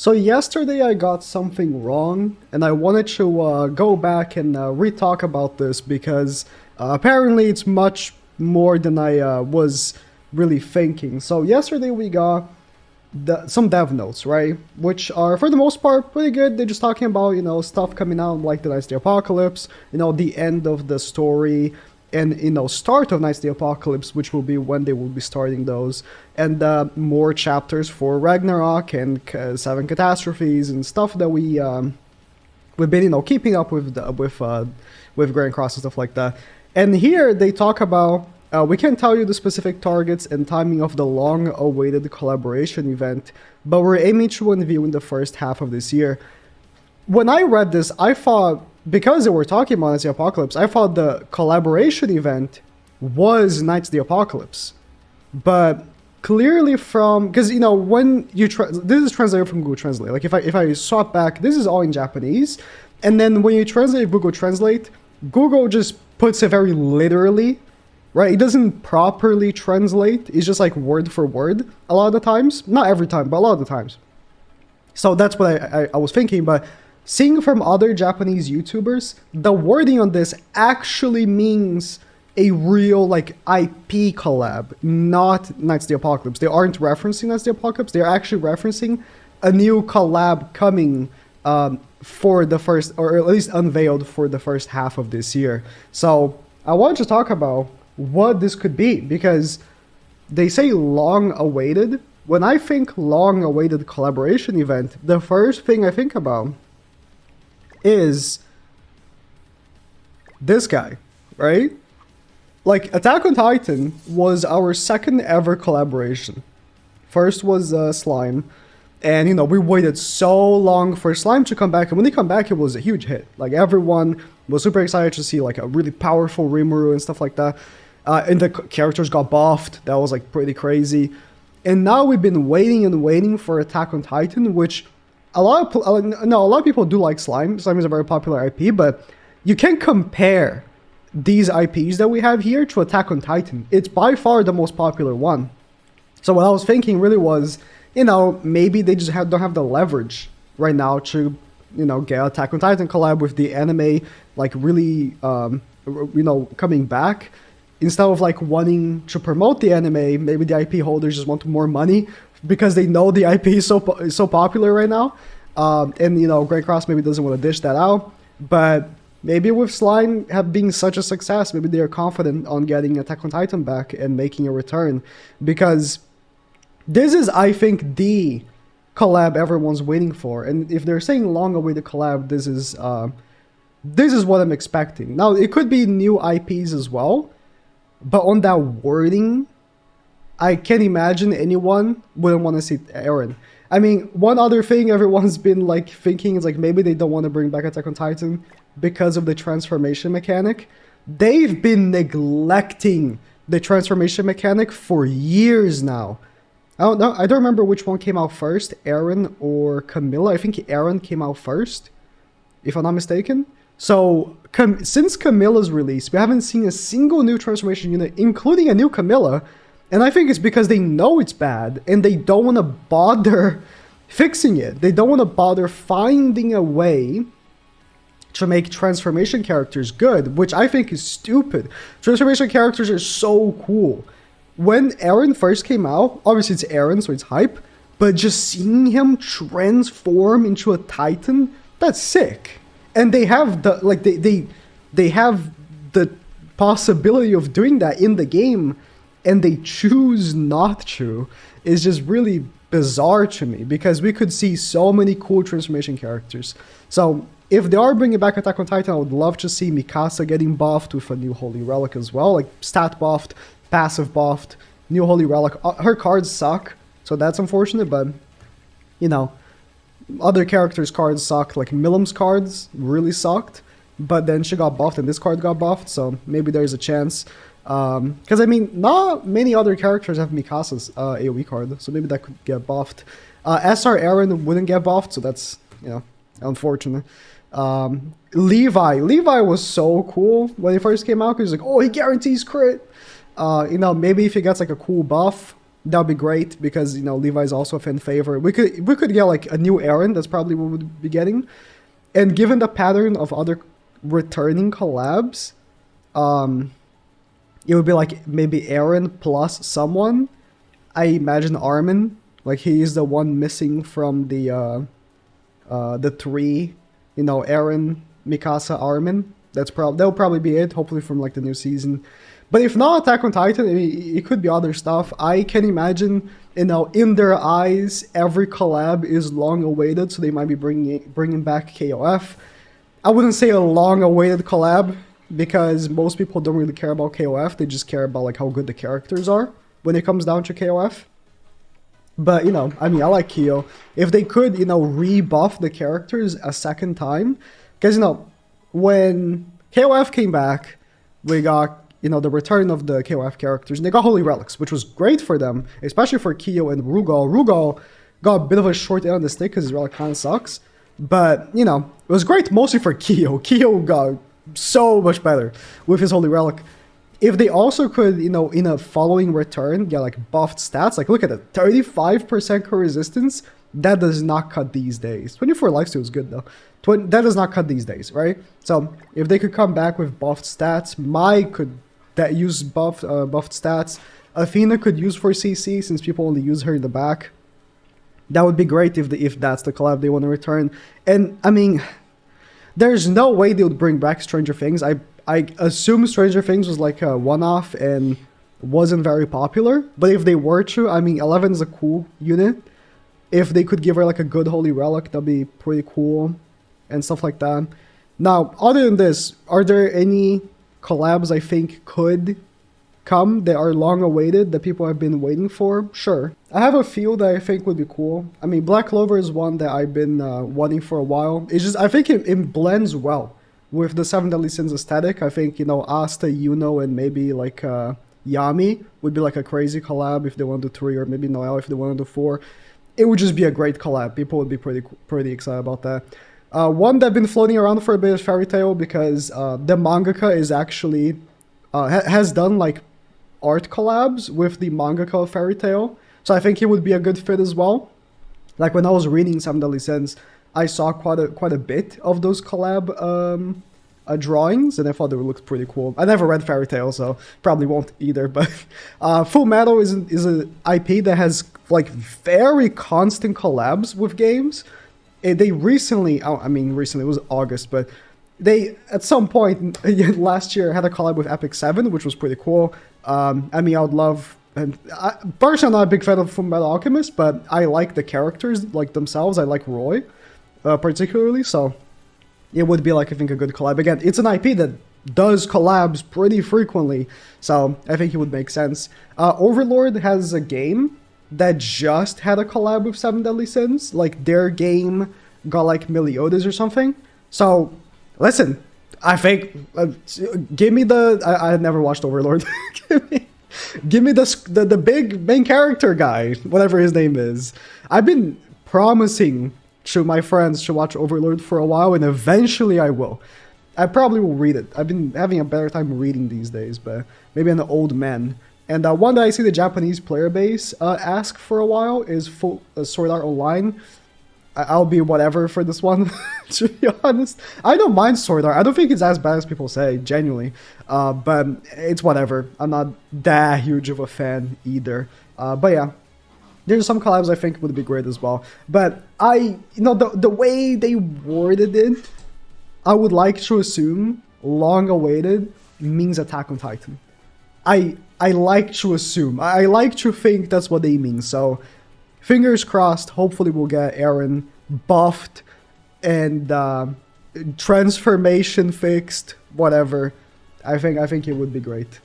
So yesterday I got something wrong, and I wanted to go back and re-talk about this because apparently it's much more than I was really thinking. So yesterday we got some dev notes, right? Which are for the most part pretty good. They're just talking about stuff coming out like the Knights of the Apocalypse, the end of the story, and start of Knights of the Apocalypse, which will be when they will be starting those, and more chapters for Ragnarok and Seven Catastrophes and stuff that we've been keeping up with Grand Cross and stuff like that. And here they talk about we can't tell you the specific targets and timing of the long-awaited collaboration event, but we're aiming to unveil in the first half of this year. When I read this, I thought, because they were talking about Knights of the Apocalypse, I thought the collaboration event was Knights of the Apocalypse. But clearly because when you this is translated from Google Translate. Like if I swap back, this is all in Japanese, and then when you translate Google Translate, Google just puts it very literally, right? It doesn't properly translate. It's just like word for word a lot of the times. Not every time, but a lot of the times. So that's what I was thinking, but seeing from other Japanese YouTubers, the wording on this actually means a real IP collab, not Knights of the Apocalypse. They aren't referencing Knights of the Apocalypse. They're actually referencing a new collab coming for the first, or at least unveiled for the first half of this year. So I wanted to talk about what this could be, because they say long awaited. When I think long awaited collaboration event, the first thing I think about is this guy, right? Like, Attack on Titan was our second ever collaboration. First was Slime, and we waited so long for Slime to come back, and when they come back, it was a huge hit. Like, everyone was super excited to see like a really powerful Rimuru and stuff like that. And the characters got buffed. That was like pretty crazy. And now we've been waiting and waiting for Attack on Titan, which a lot of people do like Slime. Slime is a very popular IP, but you can't compare these IPs that we have here to Attack on Titan. It's by far the most popular one. So what I was thinking really was, maybe they just don't have the leverage right now to, get Attack on Titan collab with the anime, like really, coming back. Instead of wanting to promote the anime, maybe the IP holders just want more money because they know the IP is so popular right now. And Great Cross maybe doesn't want to dish that out. But maybe with Slime being such a success, maybe they are confident on getting Attack on Titan back and making a return. Because this is, I think, the collab everyone's waiting for. And if they're saying long-awaited collab, this is what I'm expecting. Now, it could be new IPs as well. But on that wording, I can't imagine anyone wouldn't want to see Eren. I mean, one other thing everyone's been thinking is maybe they don't want to bring back Attack on Titan because of the transformation mechanic. They've been neglecting the transformation mechanic for years now. I don't remember which one came out first, Eren or Camilla. I think Eren came out first, if I'm not mistaken. So, since Camilla's release, we haven't seen a single new transformation unit, including a new Camilla, and I think it's because they know it's bad, and they don't want to bother fixing it. They don't want to bother finding a way to make transformation characters good, which I think is stupid. Transformation characters are so cool. When Eren first came out, obviously it's Eren, so it's hype, but just seeing him transform into a Titan, that's sick. And they have they have the possibility of doing that in the game, and they choose not to. It's just really bizarre to me, because we could see so many cool transformation characters. So if they are bringing back Attack on Titan, I would love to see Mikasa getting buffed with a new Holy Relic as well, like stat buffed, passive buffed, new Holy Relic. Her cards suck, so that's unfortunate, but other characters' cards suck, like Milim's cards really sucked, but then she got buffed and this card got buffed, so maybe there's a chance. Because, not many other characters have Mikasa's AoE card, so maybe that could get buffed. SR Eren wouldn't get buffed, so that's, unfortunate. Levi was so cool when he first came out, because he was like, oh, he guarantees crit. Maybe if he gets a cool buff, That'd be great because Levi's also a fan favorite. We could get like a new Eren. That's probably what we'd be getting. And given the pattern of other returning collabs, it would be like maybe Eren plus someone. I imagine Armin, like he is the one missing from the three, Eren, Mikasa, Armin. That'll probably be it. Hopefully from like the new season. But if not Attack on Titan, I mean, it could be other stuff. I can imagine, in their eyes, every collab is long awaited, so they might be bringing back KOF. I wouldn't say a long awaited collab because most people don't really care about KOF. They just care about like how good the characters are when it comes down to KOF. But I mean, I like Kyo. If they could, rebuff the characters a second time, because when KOF came back, we got the return of the KOF characters, and they got Holy Relics, which was great for them, especially for Kyo and Rugal. Rugal got a bit of a short end on the stick because his relic kind of sucks. But, it was great mostly for Kyo. Kyo got so much better with his Holy Relic. If they also could, in a following return, get like buffed stats, like look at it, 35% core resistance, that does not cut these days. 24 lifesteal is good though. That does not cut these days, right? So if they could come back with buffed stats, Mai could use buffed stats. Athena could use for CC since people only use her in the back. That would be great if that's the collab they want to return. And I mean, there's no way they would bring back Stranger Things. I assume Stranger Things was like a one-off and wasn't very popular. But if they were to, I mean, 11 is a cool unit. If they could give her like a good Holy Relic, that'd be pretty cool and stuff like that. Now, other than this, are there any collabs I think could come that are long awaited that people have been waiting for? Sure. I have a few that I think would be cool. I mean, Black Clover is one that I've been wanting for a while. It's just, I think it blends well with the Seven Deadly Sins aesthetic. I think, Asta, Yuno, and maybe like Yami would be like a crazy collab if they want to do 3, or maybe Noelle if they want to do 4. It would just be a great collab. People would be pretty excited about that. One that's been floating around for a bit is Fairy Tail because the mangaka is actually has done like art collabs with the mangaka of Fairy Tail, so I think he would be a good fit as well. Like when I was reading Seven Deadly Sins, I saw quite a bit of those collab drawings, and I thought they looked pretty cool. I never read Fairy Tail, so probably won't either. But Full Metal is an IP that has like very constant collabs with games. They recently, recently, it was August, but they, at some point last year, had a collab with Epic 7, which was pretty cool. I mean, I would love, and personally, I'm not a big fan of Fullmetal Alchemist, but I like the characters, like themselves. I like Roy, particularly, so it would be like, I think, a good collab. Again, it's an IP that does collabs pretty frequently, so I think it would make sense. Overlord has a game that just had a collab with Seven Deadly Sins. Like, their game got like Meliodas or something. So, listen, I think, give me the, I had never watched Overlord. give me the big main character guy, whatever his name is. I've been promising to my friends to watch Overlord for a while, and eventually I will. I probably will read it. I've been having a better time reading these days, but maybe I'm an old man. And one that I see the Japanese player base ask for a while is full Sword Art Online. I'll be whatever for this one, to be honest. I don't mind Sword Art. I don't think it's as bad as people say, genuinely. But it's whatever. I'm not that huge of a fan either. But yeah, there's some collabs I think would be great as well. But the way they worded it, I would like to assume long awaited means Attack on Titan. I like to assume. I like to think that's what they mean. So, fingers crossed. Hopefully, we'll get Eren buffed and transformation fixed. Whatever. I think it would be great.